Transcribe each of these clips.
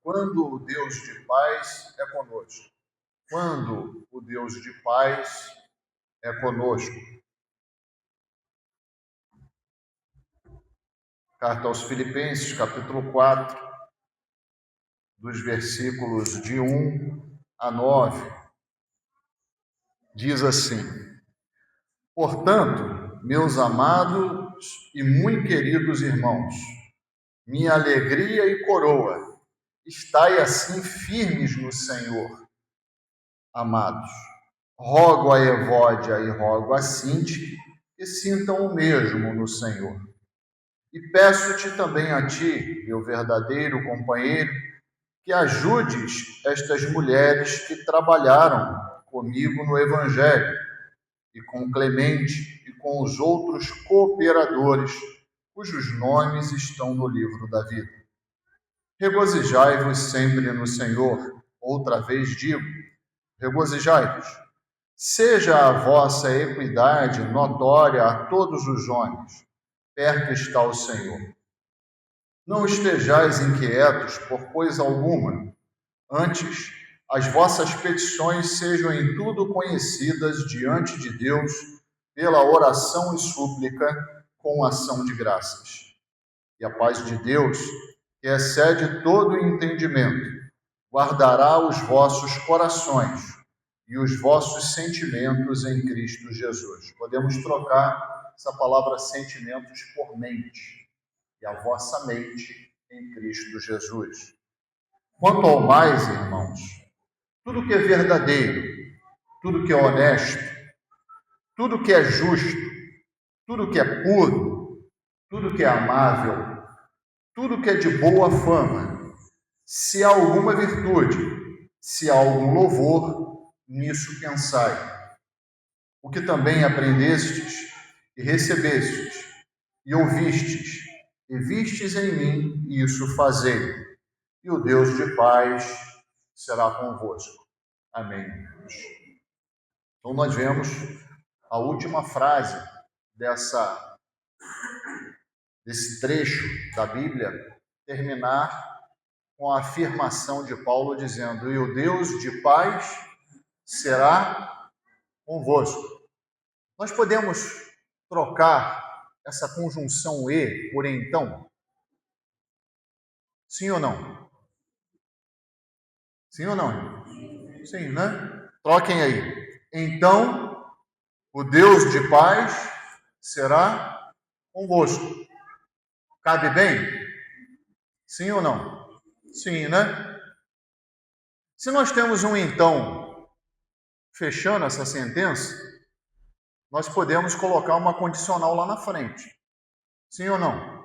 Quando o Deus de paz é conosco. Quando o Deus de paz é conosco. Carta aos Filipenses, capítulo 4, dos versículos de 1 a 9, diz assim: Portanto, meus amados e muito queridos irmãos, minha alegria e coroa, estai assim firmes no Senhor, amados. Rogo a Evódia e rogo a Sintique que sintam o mesmo no Senhor. E peço-te também a ti, meu verdadeiro companheiro, que ajudes estas mulheres que trabalharam comigo no Evangelho, e com Clemente e com os outros cooperadores, cujos nomes estão no livro da vida. Regozijai-vos sempre no Senhor. Outra vez digo, regozijai-vos. Seja a vossa equidade notória a todos os homens. Perto está o Senhor. Não estejais inquietos por coisa alguma. Antes, as vossas petições sejam em tudo conhecidas diante de Deus pela oração e súplica com ação de graças. E a paz de Deus, que excede todo entendimento, guardará os vossos corações e os vossos sentimentos em Cristo Jesus. Podemos trocar essa palavra sentimentos por mente. E a vossa mente em Cristo Jesus. Quanto ao mais, irmãos, tudo que é verdadeiro, tudo que é honesto, tudo que é justo, tudo que é puro, tudo que é amável, tudo que é de boa fama, se há alguma virtude, se há algum louvor, nisso pensai. O que também aprendestes e recebestes e ouvistes e vistes em mim, isso fazei. E o Deus de paz será convosco. Amém. Então nós vemos a última frase desse trecho da Bíblia terminar com a afirmação de Paulo dizendo: e o Deus de paz será convosco. Nós podemos trocar essa conjunção e por então? Sim ou não? Sim ou não? Sim, né? Troquem aí. Então, o Deus de paz será convosco. Cabe bem? Sim ou não? Sim, né? Se nós temos um então fechando essa sentença, nós podemos colocar uma condicional lá na frente. Sim ou não?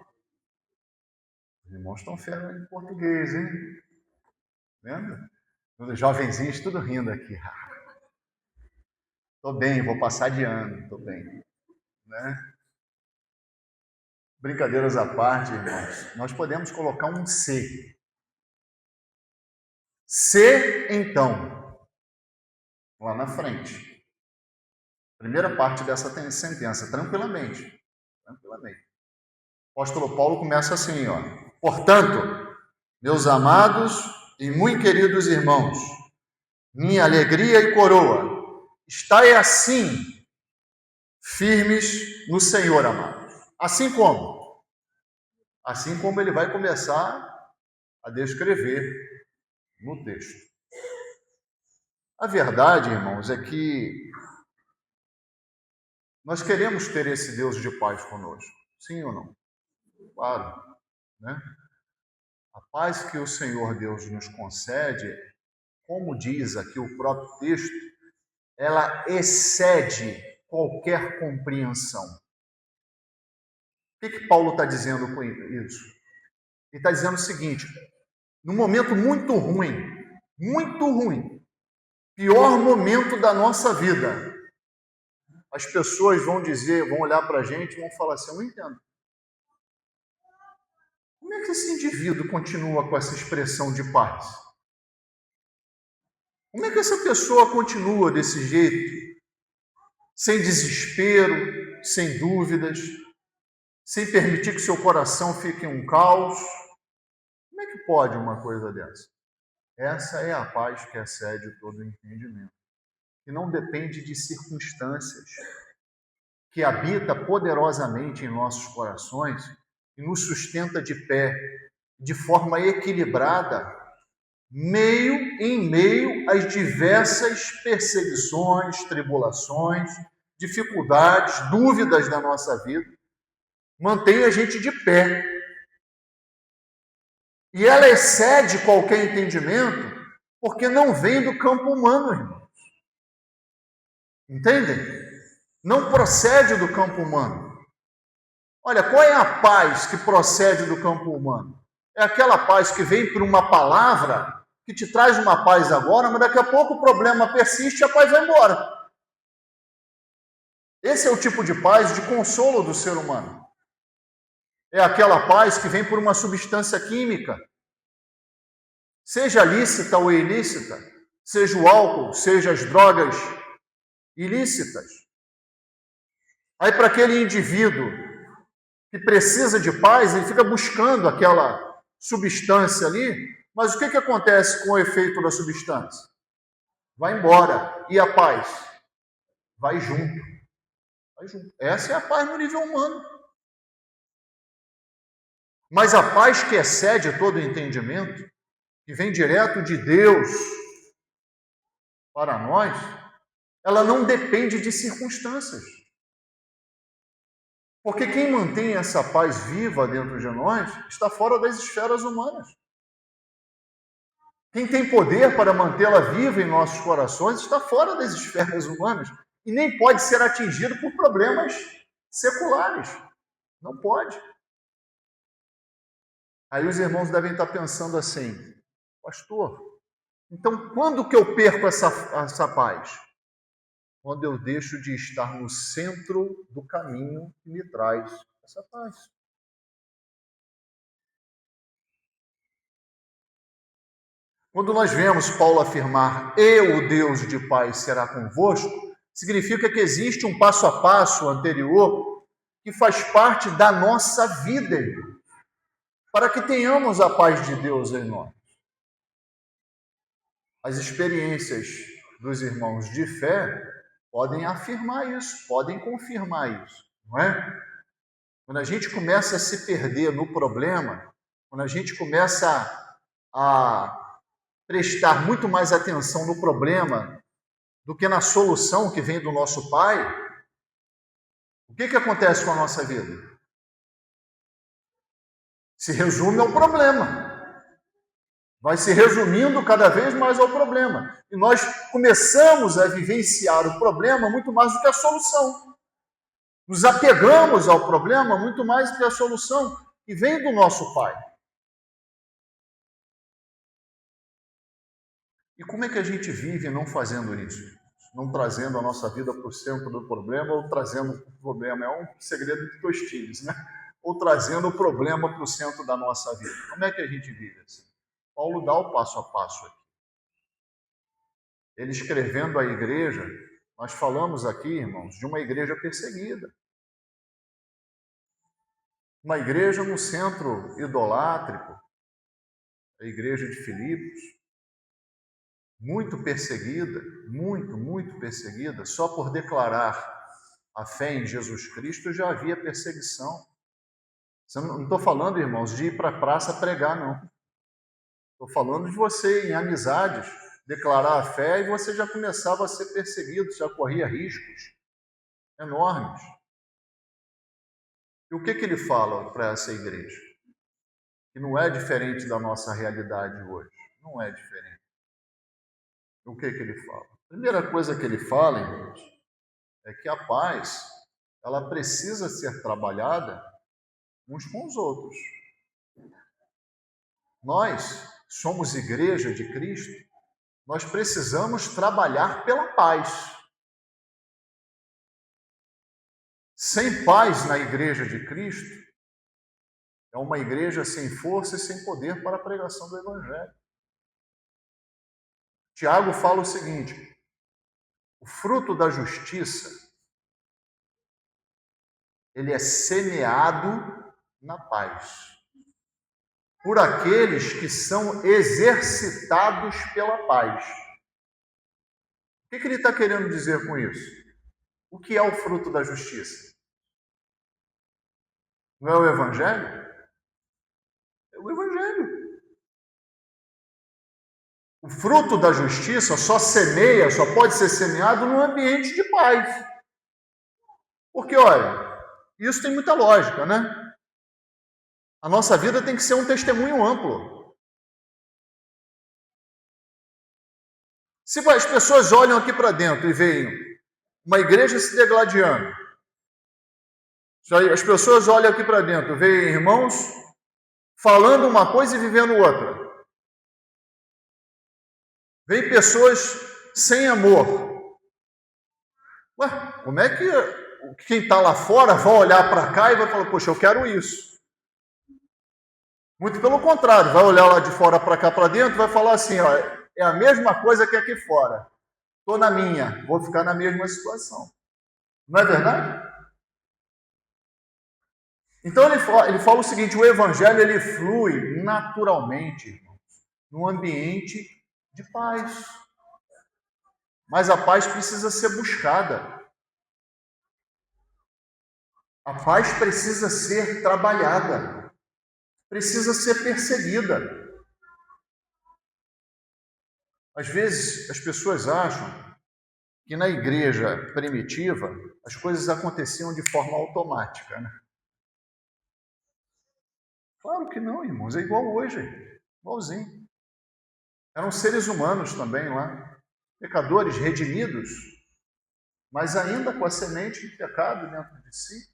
Os irmãos estão fera em português, hein? Vendo? Os jovenzinhos tudo rindo aqui. Tô bem, vou passar de ano, tô bem. Né? Brincadeiras à parte, irmãos, nós podemos colocar um se. Se, então, lá na frente. Primeira parte dessa sentença, tranquilamente. Tranquilamente. O apóstolo Paulo começa assim, ó. Portanto, meus amados e muito queridos irmãos, minha alegria e coroa, estai assim, firmes no Senhor, amados. Assim como? Assim como ele vai começar a descrever no texto. A verdade, irmãos, é que nós queremos ter esse Deus de paz conosco. Sim ou não? Claro, né? A paz que o Senhor Deus nos concede, como diz aqui o próprio texto, ela excede qualquer compreensão. O que Paulo está dizendo com isso? Ele está dizendo o seguinte: num momento muito ruim, pior momento da nossa vida, as pessoas vão dizer, vão olhar para a gente e vão falar assim: eu não entendo. Como é que esse indivíduo continua com essa expressão de paz? Como é que essa pessoa continua desse jeito? Sem desespero, sem dúvidas, sem permitir que seu coração fique em um caos? Como é que pode uma coisa dessa? Essa é a paz que excede todo entendimento, que não depende de circunstâncias, que habita poderosamente em nossos corações e nos sustenta de pé, de forma equilibrada, em meio às diversas perseguições, tribulações, dificuldades, dúvidas da nossa vida, mantém a gente de pé. E ela excede qualquer entendimento, porque não vem do campo humano, irmãos. Entendem? Não procede do campo humano. Olha, qual é a paz que procede do campo humano? É aquela paz que vem por uma palavra que te traz uma paz agora, mas daqui a pouco o problema persiste e a paz vai embora. Esse é o tipo de paz de consolo do ser humano. É aquela paz que vem por uma substância química, seja lícita ou ilícita, seja o álcool, seja as drogas ilícitas. Aí, para aquele indivíduo que precisa de paz, ele fica buscando aquela substância ali, mas o que acontece com o efeito da substância? Vai embora. E a paz? Vai junto. Vai junto. Essa é a paz no nível humano. Mas a paz que excede todo entendimento, que vem direto de Deus para nós, ela não depende de circunstâncias. Porque quem mantém essa paz viva dentro de nós está fora das esferas humanas. Quem tem poder para mantê-la viva em nossos corações está fora das esferas humanas e nem pode ser atingido por problemas seculares. Não pode. Aí os irmãos devem estar pensando assim, pastor, então quando que eu perco essa paz? Quando eu deixo de estar no centro do caminho que me traz essa paz. Quando nós vemos Paulo afirmar, "E o Deus de paz será convosco", significa que existe um passo a passo anterior que faz parte da nossa vida, para que tenhamos a paz de Deus em nós. As experiências dos irmãos de fé podem afirmar isso, podem confirmar isso, não é? Quando a gente começa a se perder no problema, quando a gente começa a prestar muito mais atenção no problema do que na solução que vem do nosso Pai, o que acontece com a nossa vida? Se resume ao problema. Vai se resumindo cada vez mais ao problema. E nós começamos a vivenciar o problema muito mais do que a solução. Nos apegamos ao problema muito mais do que a solução que vem do nosso Pai. E como é que a gente vive não fazendo isso? Não trazendo a nossa vida para o centro do problema ou trazendo o problema. É um segredo de Tostines, né? Ou trazendo o problema para o centro da nossa vida. Como é que a gente vive assim? Paulo dá o passo a passo aqui. Ele escrevendo à igreja, nós falamos aqui, irmãos, de uma igreja perseguida. Uma igreja no centro idolátrico, a igreja de Filipos, muito perseguida, muito perseguida, só por declarar a fé em Jesus Cristo já havia perseguição. Não estou falando, irmãos, de ir para a praça pregar, não. Estou falando de você, em amizades, declarar a fé e você já começava a ser perseguido, já corria riscos enormes. E o que ele fala para essa igreja? Que não é diferente da nossa realidade hoje. Não é diferente. O que ele fala? A primeira coisa que ele fala, irmãos, é que a paz, ela precisa ser trabalhada uns com os outros. Nós somos igreja de Cristo, nós precisamos trabalhar pela paz. Sem paz na igreja de Cristo, é uma igreja sem força e sem poder para a pregação do Evangelho. Tiago fala o seguinte: o fruto da justiça, ele é semeado na paz. por aqueles que são exercitados pela paz. O que ele está querendo dizer com isso? O que é o fruto da justiça? Não é o Evangelho? É o Evangelho. O fruto da justiça só pode ser semeado num ambiente de paz. Porque, olha, isso tem muita lógica, né? A nossa vida tem que ser um testemunho amplo. Se as pessoas olham aqui para dentro e veem uma igreja se degladiando, se as pessoas olham aqui para dentro e veem irmãos falando uma coisa e vivendo outra, vem pessoas sem amor. Ué, como é que quem está lá fora vai olhar para cá e vai falar, poxa, eu quero isso? Muito pelo contrário, vai olhar lá de fora para cá para dentro e vai falar assim, ó, é a mesma coisa que aqui fora. Estou na minha, vou ficar na mesma situação. Não é verdade? Então ele fala o seguinte, o evangelho ele flui naturalmente, irmãos, num ambiente de paz. Mas a paz precisa ser buscada. A paz precisa ser trabalhada. Precisa ser perseguida. Às vezes as pessoas acham que na igreja primitiva as coisas aconteciam de forma automática, né? Claro que não, irmãos, é igual hoje, igualzinho. Eram seres humanos também lá, pecadores redimidos, mas ainda com a semente de pecado dentro de si,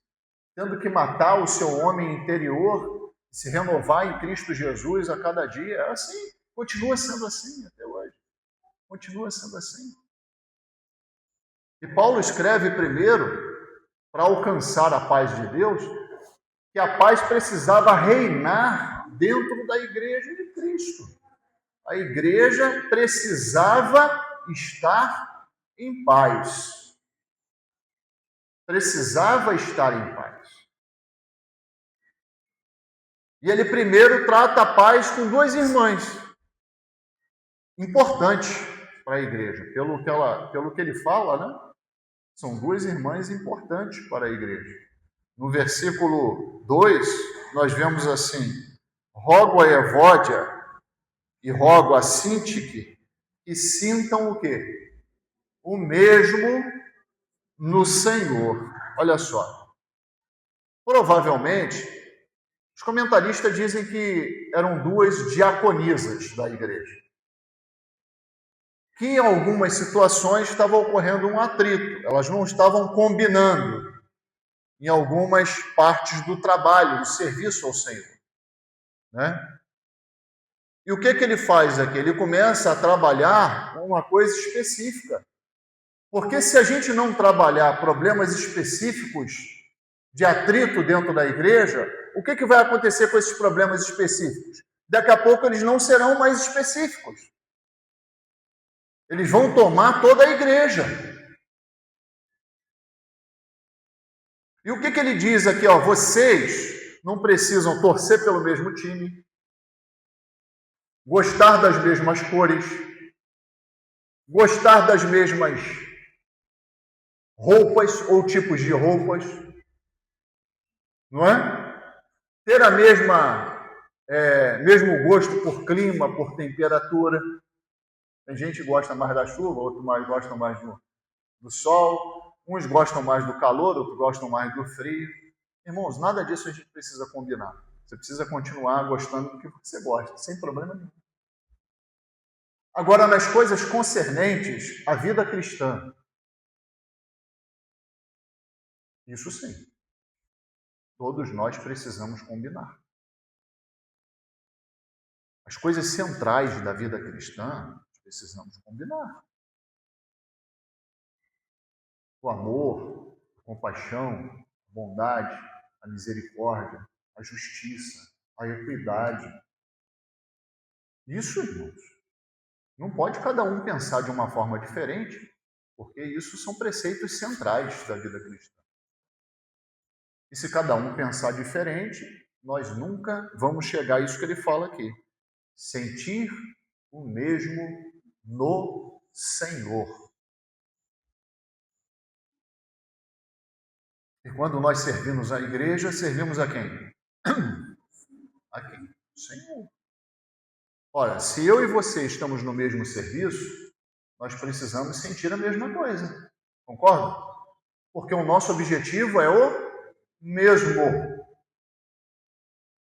tendo que matar o seu homem interior, se renovar em Cristo Jesus a cada dia. É assim, continua sendo assim até hoje. Continua sendo assim. E Paulo escreve primeiro, para alcançar a paz de Deus, que a paz precisava reinar dentro da igreja de Cristo. A igreja precisava estar em paz. Precisava estar em paz. E ele primeiro trata a paz com duas irmãs, importantes para a igreja. Pelo que ele fala, né? São duas irmãs importantes para a igreja. No versículo 2, nós vemos assim, rogo a Evódia e rogo a Sintique que sintam o quê? O mesmo no Senhor. Olha só. Provavelmente, os comentaristas dizem que eram duas diaconisas da igreja. Que em algumas situações estava ocorrendo um atrito. Elas não estavam combinando em algumas partes do trabalho, do serviço ao Senhor, né? E o que ele faz aqui? Ele começa a trabalhar uma coisa específica. Porque se a gente não trabalhar problemas específicos de atrito dentro da igreja, o que vai acontecer com esses problemas específicos? Daqui a pouco eles não serão mais específicos. Eles vão tomar toda a igreja. E o que ele diz aqui? Ó, vocês não precisam torcer pelo mesmo time, gostar das mesmas cores, gostar das mesmas roupas ou tipos de roupas, não é? Ter a mesmo gosto por clima, por temperatura. Tem gente que gosta mais da chuva, outros gostam mais do sol, uns gostam mais do calor, outros gostam mais do frio. Irmãos, nada disso a gente precisa combinar. Você precisa continuar gostando do que você gosta, sem problema nenhum. Agora, nas coisas concernentes à vida cristã, isso sim, todos nós precisamos combinar. As coisas centrais da vida cristã, precisamos combinar. O amor, a compaixão, a bondade, a misericórdia, a justiça, a equidade. Isso, irmãos, não pode cada um pensar de uma forma diferente, porque isso são preceitos centrais da vida cristã. E se cada um pensar diferente, nós nunca vamos chegar a isso que ele fala aqui. Sentir o mesmo no Senhor. E quando nós servimos a igreja, servimos a quem? A quem? O Senhor. Ora, se eu e você estamos no mesmo serviço, nós precisamos sentir a mesma coisa. Concorda? Porque o nosso objetivo é o mesmo.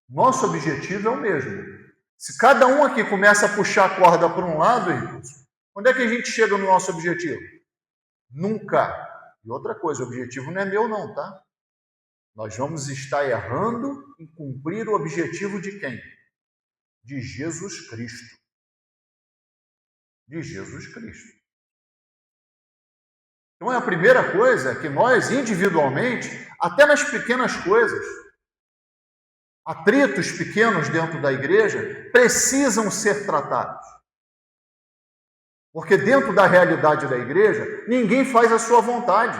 Nosso objetivo é o mesmo. Se cada um aqui começa a puxar a corda para um lado, irmãos, onde é que a gente chega no nosso objetivo? Nunca. E outra coisa, o objetivo não é meu não, tá? Nós vamos estar errando em cumprir o objetivo de quem? De Jesus Cristo. De Jesus Cristo. Então, a primeira coisa é que nós, individualmente, até nas pequenas coisas, atritos pequenos dentro da igreja, precisam ser tratados. Porque dentro da realidade da igreja, ninguém faz a sua vontade.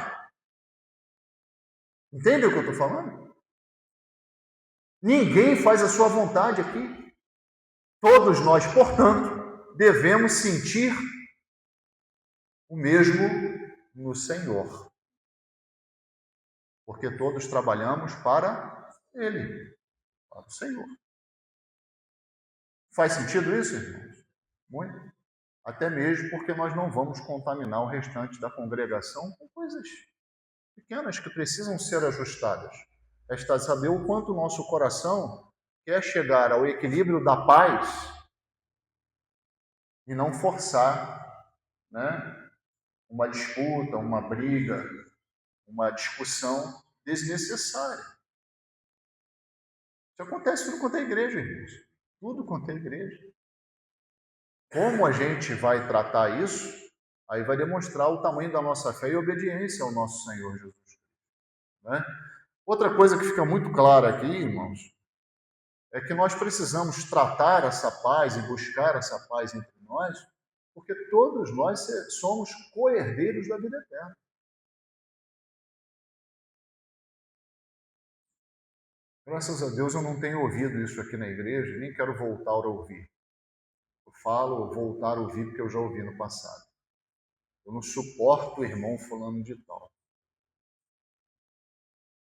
Entende o que eu estou falando? Ninguém faz a sua vontade aqui. Todos nós, portanto, devemos sentir o mesmo no Senhor. Porque todos trabalhamos para Ele, para o Senhor. Faz sentido isso, irmãos? Muito. Até mesmo porque nós não vamos contaminar o restante da congregação com coisas pequenas que precisam ser ajustadas. Resta saber o quanto o nosso coração quer chegar ao equilíbrio da paz e não forçar, né, uma disputa, uma briga, uma discussão desnecessária. Isso acontece tudo quanto é igreja, irmãos. Tudo quanto é igreja. Como a gente vai tratar isso, aí vai demonstrar o tamanho da nossa fé e obediência ao nosso Senhor Jesus Cristo, né? Outra coisa que fica muito clara aqui, irmãos, é que nós precisamos tratar essa paz e buscar essa paz entre nós, porque todos nós somos co-herdeiros da vida eterna. Graças a Deus eu não tenho ouvido isso aqui na igreja, nem quero voltar a ouvir. Eu falo voltar a ouvir porque eu já ouvi no passado. Eu não suporto o irmão falando de tal.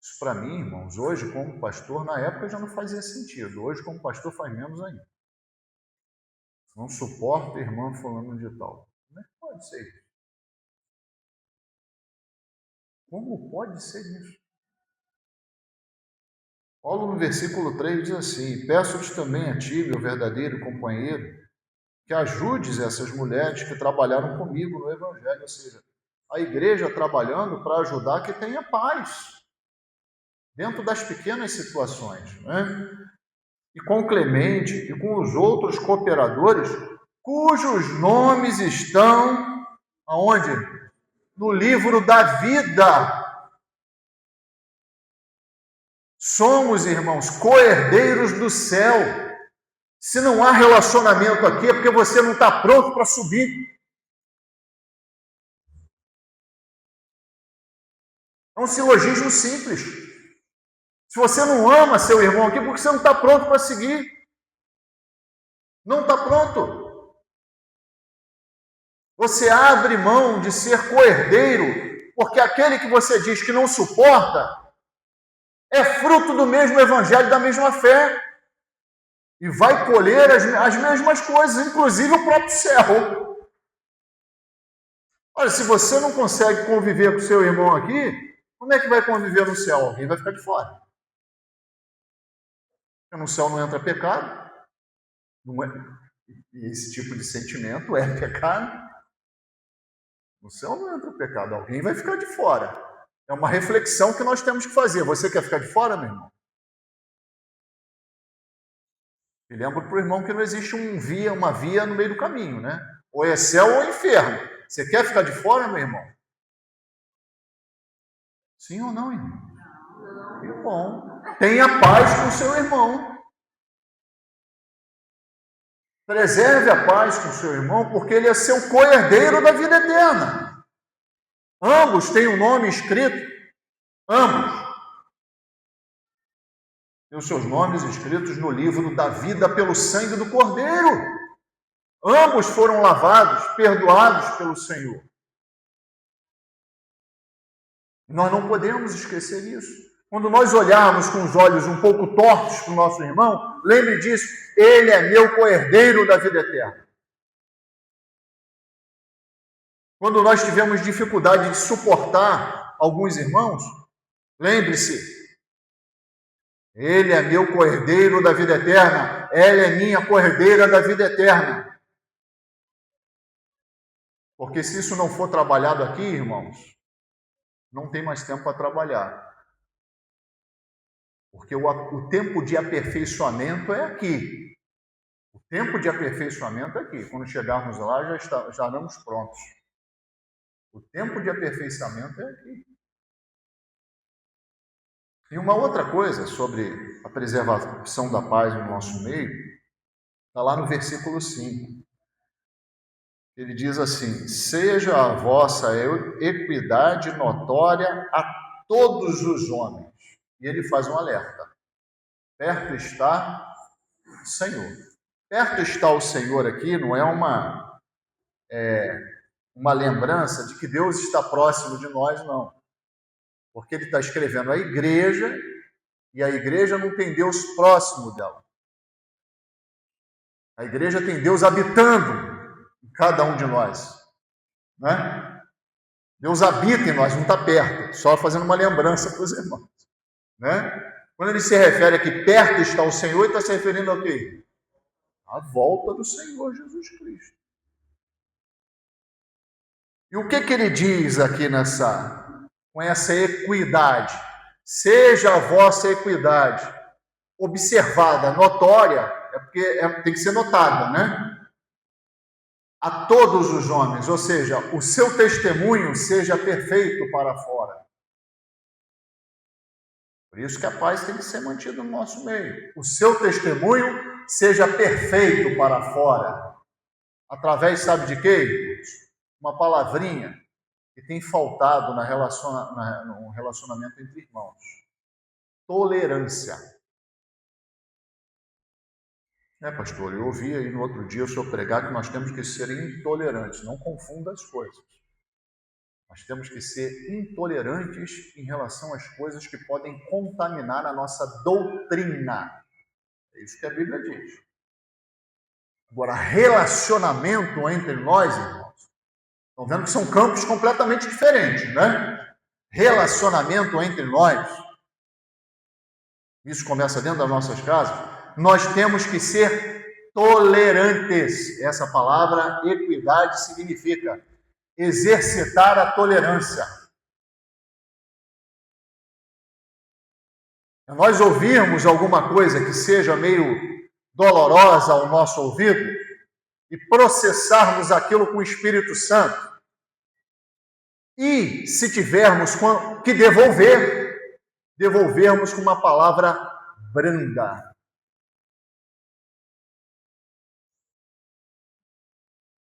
Isso para mim, irmãos, hoje como pastor, na época já não fazia sentido. Hoje como pastor faz menos ainda. Não suporto o irmão falando de tal. Como é que pode ser isso? Como pode ser isso? Paulo, no versículo 3, diz assim: peço-te também a ti, meu verdadeiro companheiro, que ajudes essas mulheres que trabalharam comigo no Evangelho, ou seja, a igreja trabalhando para ajudar que tenha paz dentro das pequenas situações, né? E com Clemente e com os outros cooperadores, cujos nomes estão aonde? No livro da vida. Somos, irmãos, co-herdeiros do céu. Se não há relacionamento aqui, é porque você não está pronto para subir. É um silogismo simples. Se você não ama seu irmão aqui, porque você não está pronto para seguir. Não está pronto. Você abre mão de ser co-herdeiro, porque aquele que você diz que não suporta é fruto do mesmo evangelho, da mesma fé. E vai colher as mesmas coisas, inclusive o próprio céu. Olha, se você não consegue conviver com o seu irmão aqui, como é que vai conviver no céu? Alguém vai ficar de fora. Porque no céu não entra pecado. Não é, e esse tipo de sentimento é pecado. No céu não entra pecado. Alguém vai ficar de fora. É uma reflexão que nós temos que fazer. Você quer ficar de fora, meu irmão? E lembro para o irmão que não existe uma via no meio do caminho, né? Ou é céu ou é inferno. Você quer ficar de fora, meu irmão? Sim ou não, irmão? Que bom. Tenha paz com o seu irmão. Preserve a paz com o seu irmão, porque ele é seu co-herdeiro da vida eterna. Ambos têm o nome escrito. Ambos. Tem os seus nomes escritos no livro da vida pelo sangue do Cordeiro. Ambos foram lavados, perdoados pelo Senhor. Nós não podemos esquecer isso. Quando nós olharmos com os olhos um pouco tortos para o nosso irmão, lembre disso, ele é meu co-herdeiro da vida eterna. Quando nós tivemos dificuldade de suportar alguns irmãos, lembre-se, ele é meu co-herdeiro da vida eterna, ela é minha co-herdeira da vida eterna. Porque se isso não for trabalhado aqui, irmãos, não tem mais tempo para trabalhar. Porque o tempo de aperfeiçoamento é aqui. O tempo de aperfeiçoamento é aqui. Quando chegarmos lá, já estaremos prontos. O tempo de aperfeiçoamento é aqui. E uma outra coisa sobre a preservação da paz no nosso meio, está lá no versículo 5. Ele diz assim: seja a vossa equidade notória a todos os homens. E ele faz um alerta. Perto está o Senhor. Perto está o Senhor aqui não é uma lembrança de que Deus está próximo de nós, não. Porque ele está escrevendo a igreja, e a igreja não tem Deus próximo dela. A igreja tem Deus habitando em cada um de nós. Né? Deus habita em nós, não está perto, só fazendo uma lembrança para os irmãos. Né? Quando ele se refere a que perto está o Senhor, ele está se referindo ao quê? À volta do Senhor Jesus Cristo. E o que ele diz aqui com essa equidade? Seja a vossa equidade observada, notória, é porque tem que ser notada, né? A todos os homens, ou seja, o seu testemunho seja perfeito para fora. Por isso que a paz tem que ser mantida no nosso meio. O seu testemunho seja perfeito para fora. Através, sabe de quê? Uma palavrinha que tem faltado no relacionamento entre irmãos. Tolerância. Pastor? Eu ouvi aí no outro dia o senhor pregar que nós temos que ser intolerantes. Não confunda as coisas. Nós temos que ser intolerantes em relação às coisas que podem contaminar a nossa doutrina. É isso que a Bíblia diz. Agora, relacionamento entre nós, irmãos, estão vendo que são campos completamente diferentes, né? Relacionamento entre nós, isso começa dentro das nossas casas, nós temos que ser tolerantes. Essa palavra, equidade, significa exercitar a tolerância. Nós ouvirmos alguma coisa que seja meio dolorosa ao nosso ouvido e processarmos aquilo com o Espírito Santo. E, se tivermos que devolvermos com uma palavra branda.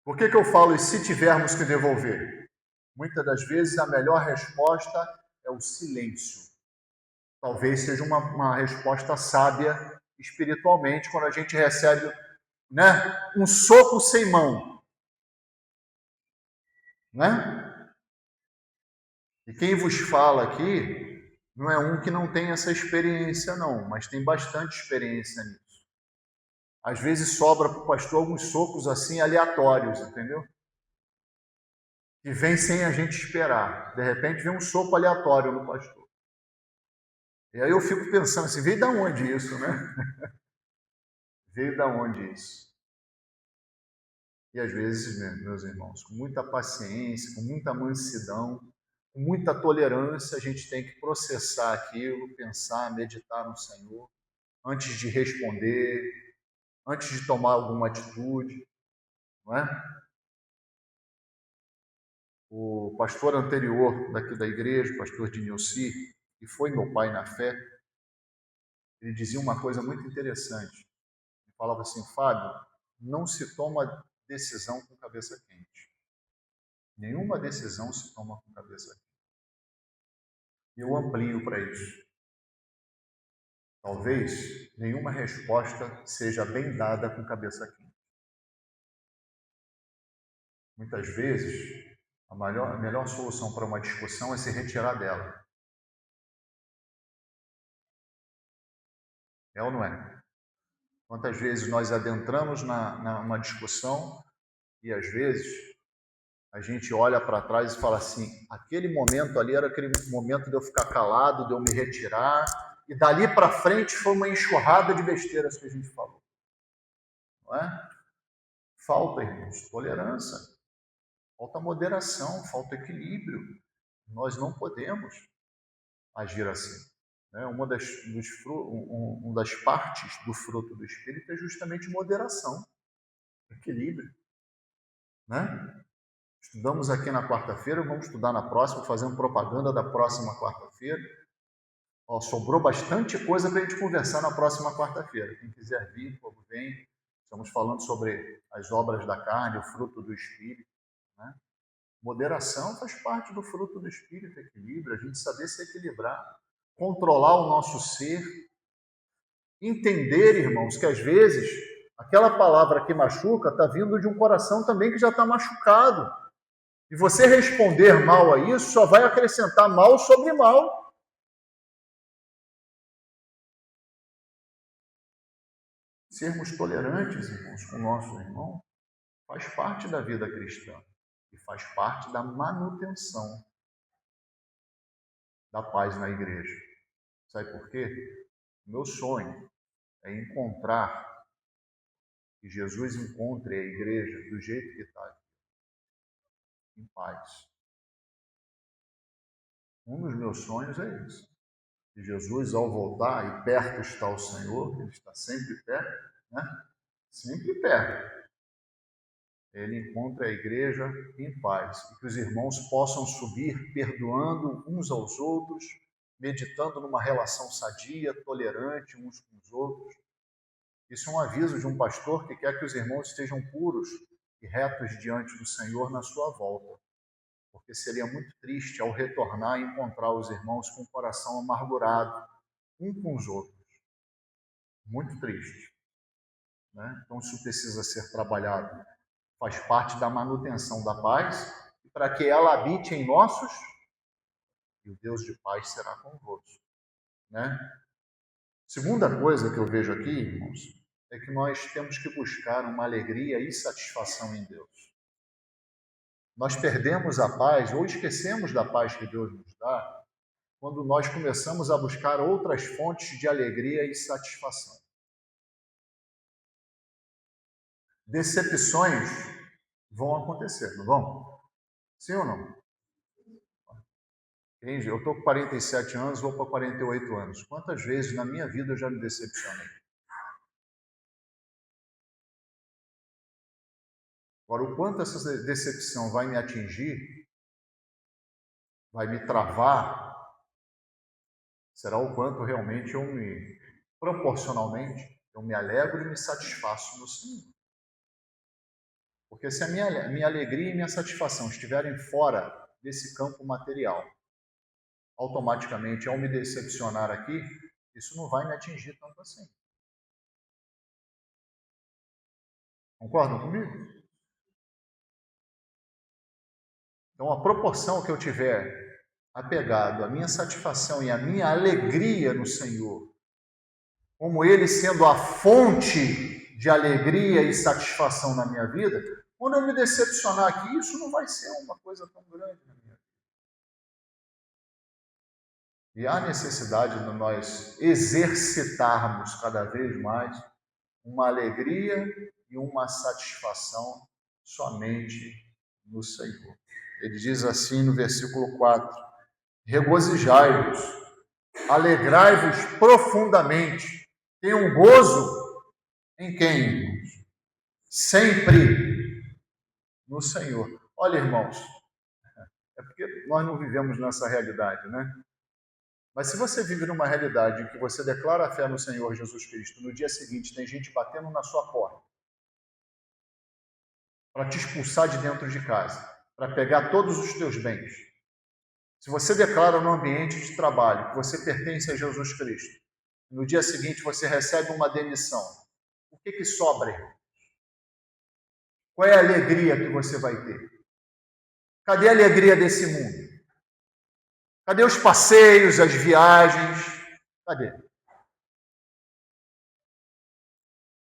Por que eu falo e se tivermos que devolver? Muitas das vezes a melhor resposta é o silêncio. Talvez seja uma resposta sábia espiritualmente, quando a gente recebe, né, um soco sem mão. Né? E quem vos fala aqui não é um que não tem essa experiência, não, mas tem bastante experiência nisso. Às vezes sobra para o pastor alguns socos assim aleatórios, entendeu? Que vem sem a gente esperar. De repente vem um soco aleatório no pastor. E aí eu fico pensando assim, veio da onde isso, né? Veio da onde isso? E às vezes, meus irmãos, com muita paciência, com muita mansidão, com muita tolerância, a gente tem que processar aquilo, pensar, meditar no Senhor, antes de responder, antes de tomar alguma atitude, não é? O pastor anterior daqui da igreja, o pastor Dinilci, que foi meu pai na fé, ele dizia uma coisa muito interessante. Ele falava assim, Fábio, não se toma decisão com cabeça quente. Nenhuma decisão se toma com cabeça quente. E eu amplio para isso. Talvez nenhuma resposta seja bem dada com cabeça quente. Muitas vezes, a melhor solução para uma discussão é se retirar dela. É ou não é? Quantas vezes nós adentramos numa discussão e às vezes a gente olha para trás e fala assim, aquele momento ali era aquele momento de eu ficar calado, de eu me retirar, e dali para frente foi uma enxurrada de besteiras que a gente falou. Não é? Falta, irmãos, tolerância, falta moderação, falta equilíbrio. Nós não podemos agir assim. Né? Uma das partes do fruto do Espírito é justamente moderação, equilíbrio. Né? Estudamos aqui na quarta-feira, vamos estudar na próxima, fazendo propaganda da próxima quarta-feira. Sobrou bastante coisa para a gente conversar na próxima quarta-feira. Quem quiser vir, por favor, vem. Estamos falando sobre as obras da carne, o fruto do Espírito. Né? Moderação faz parte do fruto do Espírito, equilíbrio, a gente saber se equilibrar, controlar o nosso ser, entender, irmãos, que às vezes aquela palavra que machuca está vindo de um coração também que já está machucado. E você responder mal a isso só vai acrescentar mal sobre mal. Sermos tolerantes, irmãos, com o nosso irmão, faz parte da vida cristã e faz parte da manutenção da paz na igreja. Sabe por quê? Meu sonho é encontrar, que Jesus encontre a igreja do jeito que está, em paz. Um dos meus sonhos é isso. Que Jesus, ao voltar, e perto está o Senhor, Ele está sempre perto, né? Sempre perto. Ele encontra a igreja em paz. E que os irmãos possam subir perdoando uns aos outros, meditando numa relação sadia, tolerante uns com os outros. Isso é um aviso de um pastor que quer que os irmãos estejam puros e retos diante do Senhor na sua volta. Porque seria muito triste, ao retornar, encontrar os irmãos com o coração amargurado, um com os outros. Muito triste. Né? Então, isso precisa ser trabalhado. Faz parte da manutenção da paz, e para que ela habite em nossos, e o Deus de paz será convosco. Né? Segunda coisa que eu vejo aqui, irmãos, é que nós temos que buscar uma alegria e satisfação em Deus. Nós perdemos a paz ou esquecemos da paz que Deus nos dá quando nós começamos a buscar outras fontes de alegria e satisfação. Decepções vão acontecer, não vão? Sim ou não? Eu estou com 47 anos, vou para 48 anos. Quantas vezes na minha vida eu já me decepcionei? Agora, o quanto essa decepção vai me atingir, vai me travar, será o quanto realmente proporcionalmente, eu me alegro e me satisfaço no Senhor. Porque se a minha alegria e minha satisfação estiverem fora desse campo material, automaticamente, ao me decepcionar aqui, isso não vai me atingir tanto assim. Concordam comigo? Então, a proporção que eu tiver apegado à minha satisfação e à minha alegria no Senhor, como Ele sendo a fonte de alegria e satisfação na minha vida, quando eu me decepcionar aqui, isso não vai ser uma coisa tão grande na minha vida. E há necessidade de nós exercitarmos cada vez mais uma alegria e uma satisfação somente no Senhor. Ele diz assim no versículo 4: regozijai-vos, alegrai-vos profundamente, tenham gozo em quem? Sempre no Senhor. Olha, irmãos, é porque nós não vivemos nessa realidade, né? Mas se você vive numa realidade em que você declara a fé no Senhor Jesus Cristo, no dia seguinte tem gente batendo na sua porta para te expulsar de dentro de casa, para pegar todos os teus bens. Se você declara no ambiente de trabalho que você pertence a Jesus Cristo, no dia seguinte você recebe uma demissão, o que sobra, irmão? Qual é a alegria que você vai ter? Cadê a alegria desse mundo? Cadê os passeios, as viagens? Cadê?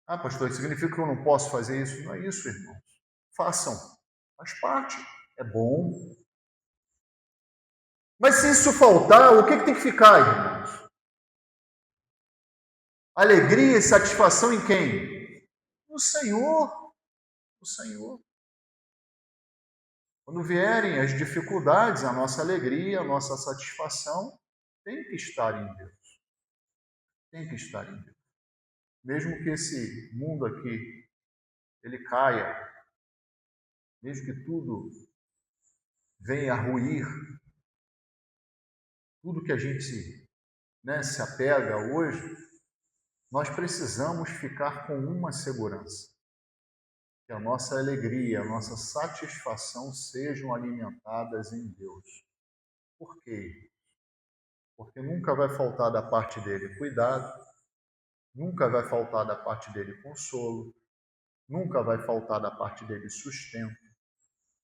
Ah, pastor, isso significa que eu não posso fazer isso? Não é isso, irmãos. Façam. Faz parte. É bom. Mas se isso faltar, o que tem que ficar, irmãos? Alegria e satisfação em quem? No Senhor. No Senhor. Quando vierem as dificuldades, a nossa alegria, a nossa satisfação tem que estar em Deus. Tem que estar em Deus. Mesmo que esse mundo aqui, ele caia, mesmo que tudo venha a ruir, tudo que a gente se apega hoje, nós precisamos ficar com uma segurança, que a nossa alegria, a nossa satisfação sejam alimentadas em Deus. Por quê? Porque nunca vai faltar da parte dele cuidado, nunca vai faltar da parte dele consolo, nunca vai faltar da parte dele sustento,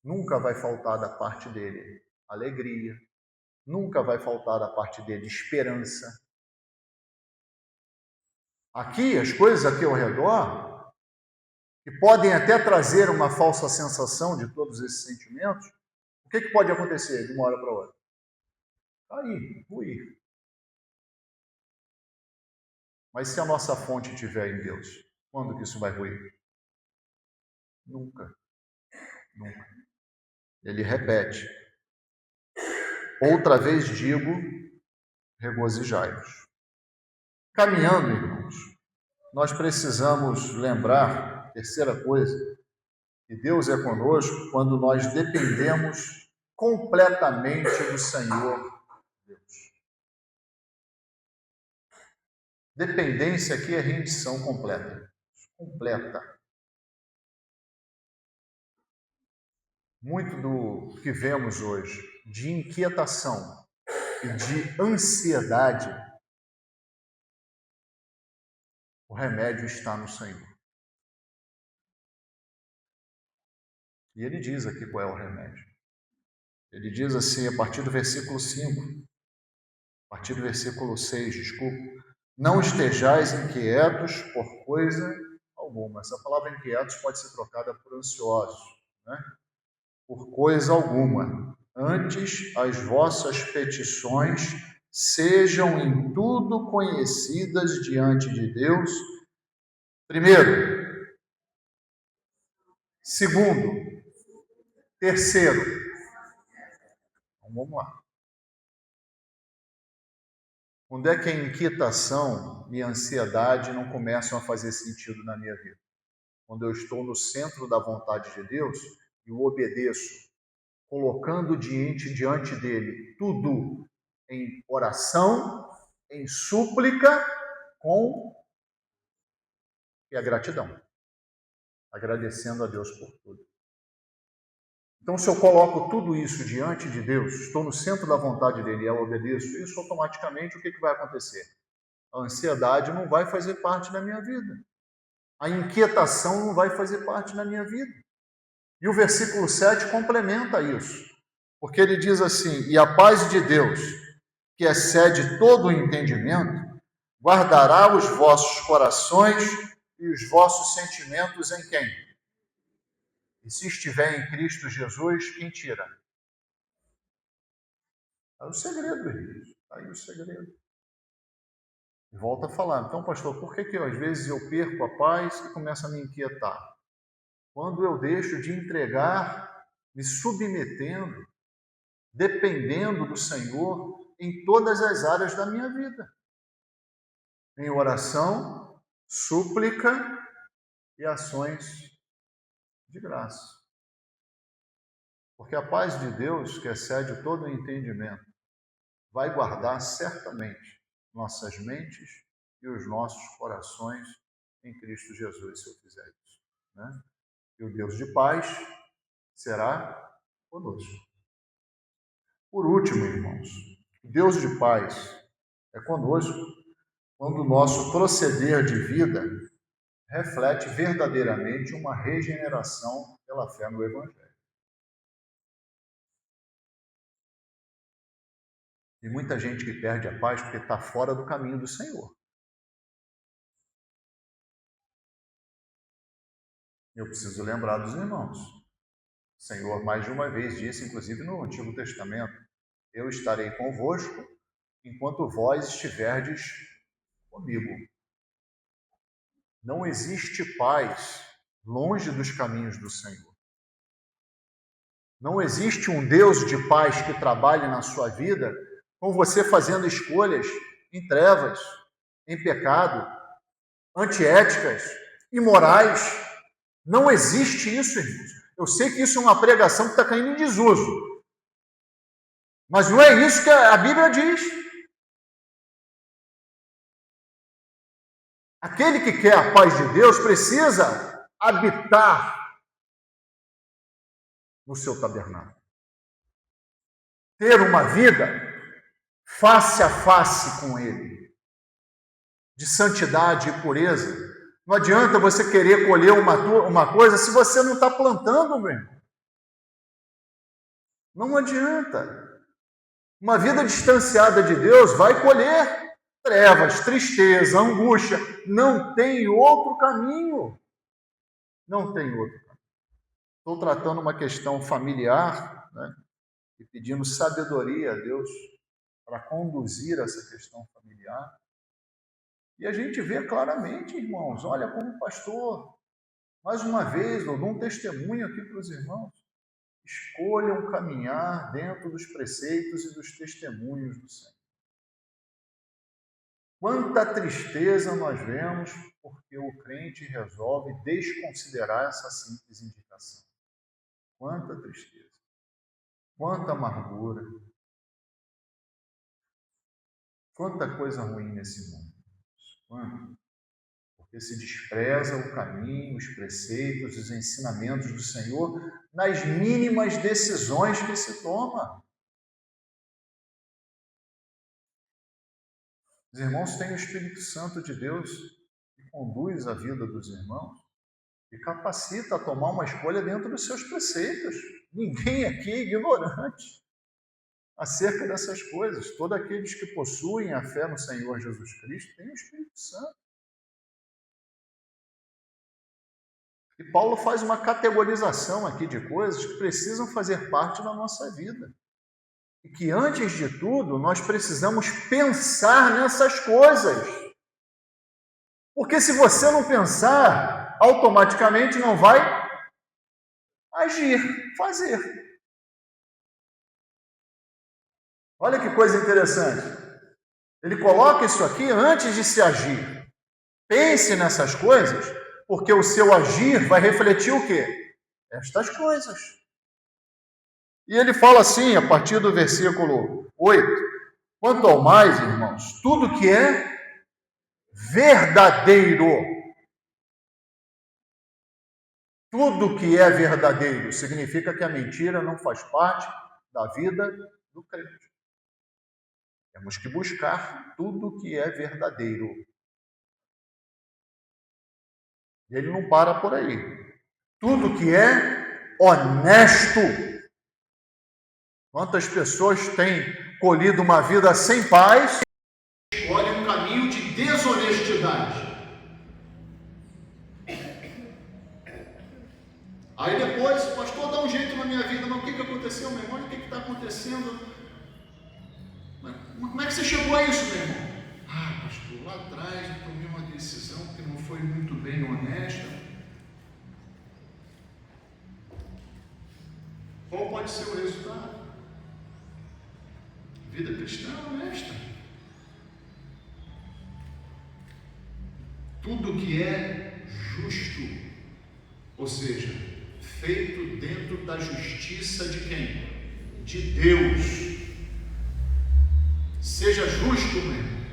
nunca vai faltar da parte dele alegria, nunca vai faltar da parte dele esperança. Aqui, as coisas aqui ao redor, que podem até trazer uma falsa sensação de todos esses sentimentos, o que pode acontecer de uma hora para outra? Cair, ruir. Mas se a nossa fonte estiver em Deus, quando que isso vai ruir? Nunca. Nunca. Ele repete. Outra vez digo, regozijai-vos. Caminhando, irmãos, nós precisamos lembrar, terceira coisa, que Deus é conosco quando nós dependemos completamente do Senhor Deus. Dependência aqui é rendição completa. Completa. Muito do que vemos hoje de inquietação e de ansiedade, o remédio está no Senhor. E ele diz aqui qual é o remédio. Ele diz assim, a partir do versículo 5, a partir do versículo 6, desculpa, não estejais inquietos por coisa alguma. Essa palavra inquietos pode ser trocada por ansiosos, né? Por coisa alguma. Antes, as vossas petições sejam em tudo conhecidas diante de Deus. Primeiro. Segundo. Terceiro. Então, vamos lá. Quando é que a inquietação e a ansiedade não começam a fazer sentido na minha vida? Quando eu estou no centro da vontade de Deus e o obedeço, colocando diante dele tudo em oração, em súplica, com e a gratidão, agradecendo a Deus por tudo. Então, se eu coloco tudo isso diante de Deus, estou no centro da vontade dele e eu obedeço isso, automaticamente o que vai acontecer? A ansiedade não vai fazer parte da minha vida. A inquietação não vai fazer parte da minha vida. E o versículo 7 complementa isso. Porque ele diz assim, e a paz de Deus, que excede todo o entendimento, guardará os vossos corações e os vossos sentimentos em quem? E se estiver em Cristo Jesus, quem tira? Está o segredo, irmãos. Está aí o segredo. E volta a falar. Então, pastor, por que às vezes eu perco a paz e começo a me inquietar? Quando eu deixo de entregar, me submetendo, dependendo do Senhor em todas as áreas da minha vida. Em oração, súplica e ações de graça. Porque a paz de Deus, que excede todo o entendimento, vai guardar certamente nossas mentes e os nossos corações em Cristo Jesus, se eu fizer isso. Né? E o Deus de paz será conosco. Por último, irmãos, Deus de paz é conosco quando o nosso proceder de vida reflete verdadeiramente uma regeneração pela fé no Evangelho. Tem muita gente que perde a paz porque está fora do caminho do Senhor. Eu preciso lembrar dos irmãos. O Senhor mais de uma vez disse, inclusive no Antigo Testamento, eu estarei convosco enquanto vós estiverdes comigo. Não existe paz longe dos caminhos do Senhor. Não existe um Deus de paz que trabalhe na sua vida com você fazendo escolhas em trevas, em pecado, antiéticas, imorais. Não existe isso, irmãos. Eu sei que isso é uma pregação que está caindo em desuso. Mas não é isso que a Bíblia diz. Aquele que quer a paz de Deus precisa habitar no seu tabernáculo. Ter uma vida face a face com Ele, de santidade e pureza. Não adianta você querer colher uma coisa se você não está plantando, meu irmão. Não adianta. Uma vida distanciada de Deus vai colher trevas, tristeza, angústia. Não tem outro caminho. Não tem outro caminho. Estou tratando uma questão familiar, né, e pedindo sabedoria a Deus para conduzir essa questão familiar. E a gente vê claramente, irmãos, olha como pastor, mais uma vez, eu dou um testemunho aqui para os irmãos, escolham caminhar dentro dos preceitos e dos testemunhos do Senhor. Quanta tristeza nós vemos porque o crente resolve desconsiderar essa simples indicação. Quanta tristeza, quanta amargura, quanta coisa ruim nesse mundo. Quanto? Porque se despreza o caminho, os preceitos, os ensinamentos do Senhor nas mínimas decisões que se toma. Os irmãos têm o Espírito Santo de Deus que conduz a vida dos irmãos e capacita a tomar uma escolha dentro dos seus preceitos. Ninguém aqui é ignorante acerca dessas coisas. Todos aqueles que possuem a fé no Senhor Jesus Cristo têm o Espírito Santo. E Paulo faz uma categorização aqui de coisas que precisam fazer parte da nossa vida. E que, antes de tudo, nós precisamos pensar nessas coisas. Porque se você não pensar, automaticamente não vai agir, fazer. Olha que coisa interessante. Ele coloca isso aqui antes de se agir. Pense nessas coisas, porque o seu agir vai refletir o quê? Estas coisas. E ele fala assim, a partir do versículo 8, quanto ao mais, irmãos, tudo que é verdadeiro, tudo que é verdadeiro, significa que a mentira não faz parte da vida do crente. Temos que buscar tudo que é verdadeiro. E ele não para por aí. Tudo que é honesto. Quantas pessoas têm colhido uma vida sem paz e escolhem um caminho de desonestidade? Aí depois, pastor, dá um jeito na minha vida. Mas o que aconteceu, meu irmão? O que está acontecendo? Mas como é que você chegou a isso, meu irmão? Ah, pastor, lá atrás eu tomei uma decisão que não foi muito bem honesta. Qual pode ser o resultado? Vida cristã honesta. Tudo que é justo, ou seja, feito dentro da justiça de quem? De Deus. Seja justo, meu irmão,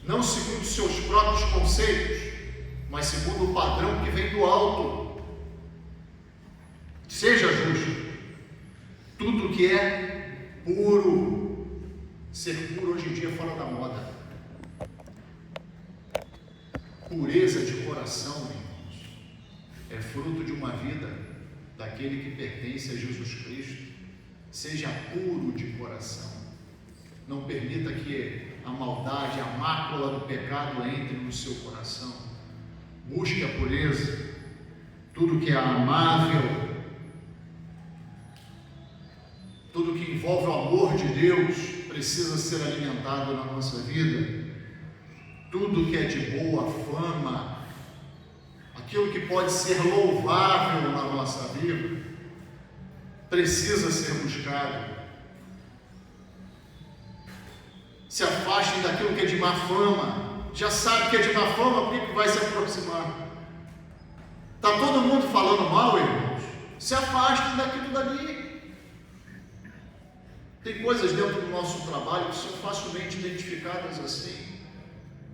não segundo seus próprios conceitos, mas segundo o padrão que vem do alto. Seja justo. Tudo que é puro. Ser puro hoje em dia é fora da moda. Pureza de coração, irmãos, é fruto de uma vida daquele que pertence a Jesus Cristo. Seja puro de coração. Não permita que a maldade, a mácula do pecado entre no seu coração. Busque a pureza. Tudo que é amável, tudo que envolve o amor de Deus precisa ser alimentado na nossa vida. Tudo que é de boa fama, aquilo que pode ser louvável na nossa vida, precisa ser buscado. Se afastem daquilo que é de má fama. Já sabe que é de má fama, por que vai se aproximar? Está todo mundo falando mal, irmãos? Se afastem daquilo dali. Tem coisas dentro do nosso trabalho que são facilmente identificadas assim.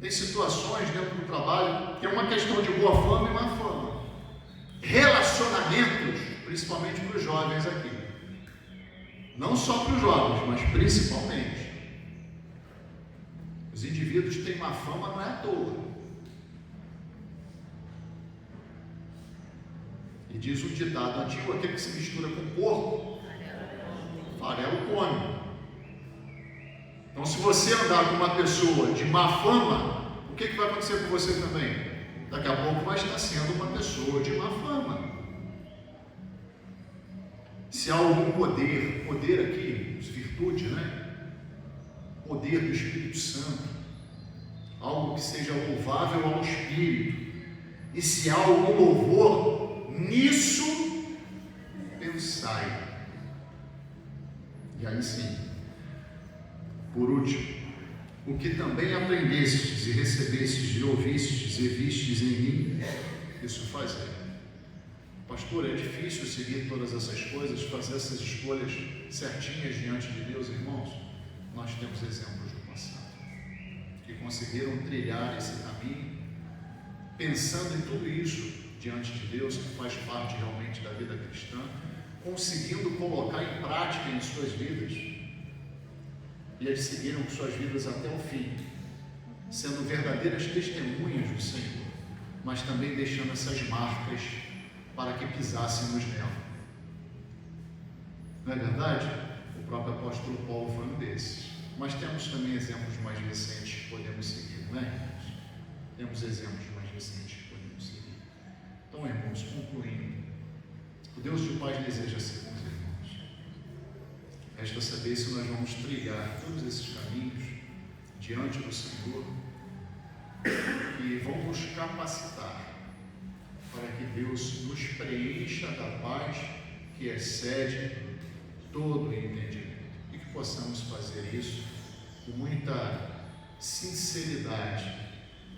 Tem situações dentro do trabalho que é uma questão de boa fama e má fama. Relacionamentos, principalmente para os jovens aqui. Não só para os jovens, mas principalmente. Os indivíduos têm má fama não é à toa. E diz o ditado antigo, aquele que se mistura com porco, farelo come. Então, se você andar com uma pessoa de má fama, o que vai acontecer com você também? Daqui a pouco vai estar sendo uma pessoa de má fama. Se há algum poder aqui, virtude, né? Poder do Espírito Santo, algo que seja louvável ao Espírito, e se há algum louvor, nisso pensai. E aí sim, por último, o que também aprendestes e recebestes e ouvistes e vistes em mim, isso fazei. Pastor, é difícil seguir todas essas coisas, fazer essas escolhas certinhas diante de Deus, irmãos. Nós temos exemplos do passado que conseguiram trilhar esse caminho, pensando em tudo isso diante de Deus, que faz parte realmente da vida cristã, conseguindo colocar em prática em suas vidas, e eles seguiram suas vidas até o fim, sendo verdadeiras testemunhas do Senhor, mas também deixando essas marcas para que pisássemos nela. Não é verdade? O próprio apóstolo Paulo foi um desses. Mas temos também exemplos mais recentes que podemos seguir, não é, irmãos? Temos exemplos mais recentes que podemos seguir. Então, irmãos, concluindo, o Deus de paz deseja ser com os irmãos. Resta saber se nós vamos trilhar todos esses caminhos diante do Senhor e vão nos capacitar para que Deus nos preencha da paz que excede todo o entendimento, e que possamos fazer isso com muita sinceridade,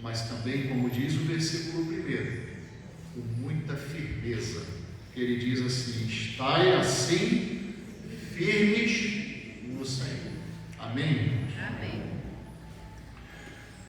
mas também, como diz o versículo 1, com muita firmeza, que ele diz assim: estai assim firmes no Senhor. Amém? Amém.